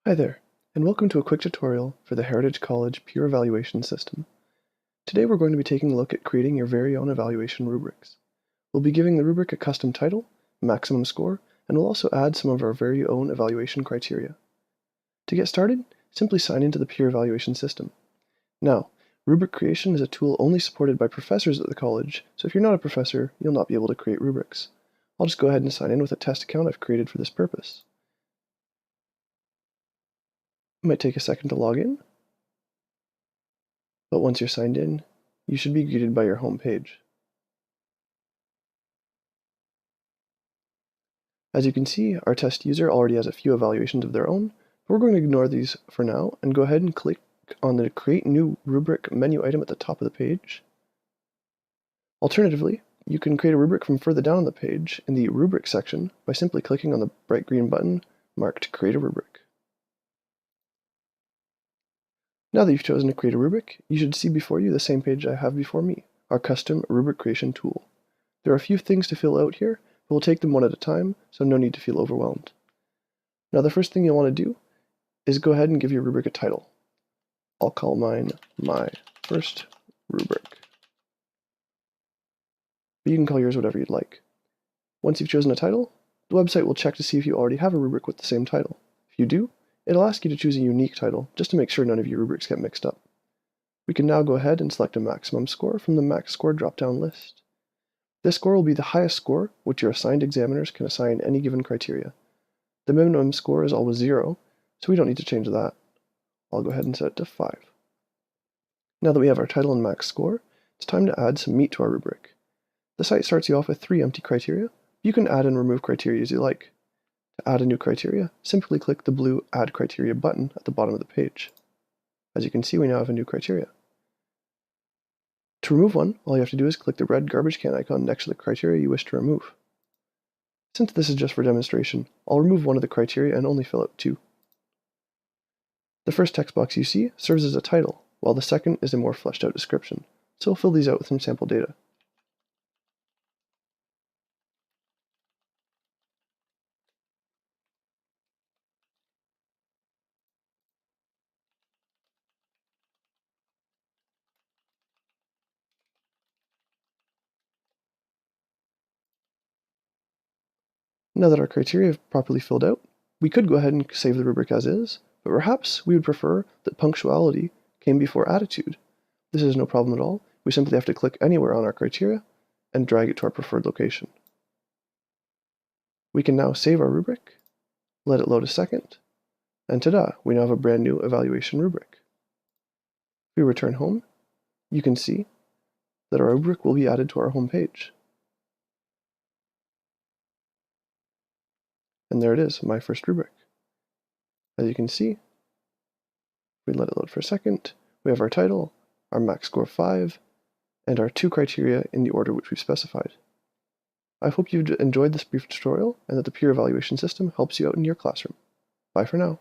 Hi there, and welcome to a quick tutorial for the Heritage College Peer Evaluation System. Today we're going to be taking a look at creating your very own evaluation rubrics. We'll be giving the rubric a custom title, maximum score, and we'll also add some of our very own evaluation criteria. To get started, simply sign into the peer evaluation system. Now, rubric creation is a tool only supported by professors at the college, so if you're not a professor, you'll not be able to create rubrics. I'll just go ahead and sign in with a test account I've created for this purpose. It might take a second to log in, but once you're signed in, you should be greeted by your home page. As you can see, our test user already has a few evaluations of their own, but we're going to ignore these for now and go ahead and click on the Create New Rubric menu item at the top of the page. Alternatively, you can create a rubric from further down on the page in the Rubric section by simply clicking on the bright green button marked Create a Rubric. Now that you've chosen to create a rubric, you should see before you the same page I have before me, our custom rubric creation tool. There are a few things to fill out here, but we'll take them one at a time, so no need to feel overwhelmed. Now the first thing you'll want to do is go ahead and give your rubric a title. I'll call mine My First Rubric. But you can call yours whatever you'd like. Once you've chosen a title, the website will check to see if you already have a rubric with the same title. If you do, it'll ask you to choose a unique title, just to make sure none of your rubrics get mixed up. We can now go ahead and select a maximum score from the max score drop-down list. This score will be the highest score which your assigned examiners can assign any given criteria. The minimum score is always 0, so we don't need to change that. I'll go ahead and set it to 5. Now that we have our title and max score, it's time to add some meat to our rubric. The site starts you off with 3 empty criteria. You can add and remove criteria as you like. To add a new criteria, simply click the blue Add Criteria button at the bottom of the page. As you can see, we now have a new criteria. To remove one, all you have to do is click the red garbage can icon next to the criteria you wish to remove. Since this is just for demonstration, I'll remove one of the criteria and only fill out 2. The first text box you see serves as a title, while the second is a more fleshed out description, so we'll fill these out with some sample data. Now that our criteria have properly filled out, we could go ahead and save the rubric as is, but perhaps we would prefer that punctuality came before attitude. This is no problem at all. We simply have to click anywhere on our criteria and drag it to our preferred location. We can now save our rubric, let it load a second, and ta-da, we now have a brand new evaluation rubric. If we return home, you can see that our rubric will be added to our home page. And there it is, My First Rubric. As you can see, if we let it load for a second, we have our title, our max score 5, and our 2 criteria in the order which we've specified. I hope you've enjoyed this brief tutorial and that the peer evaluation system helps you out in your classroom. Bye for now.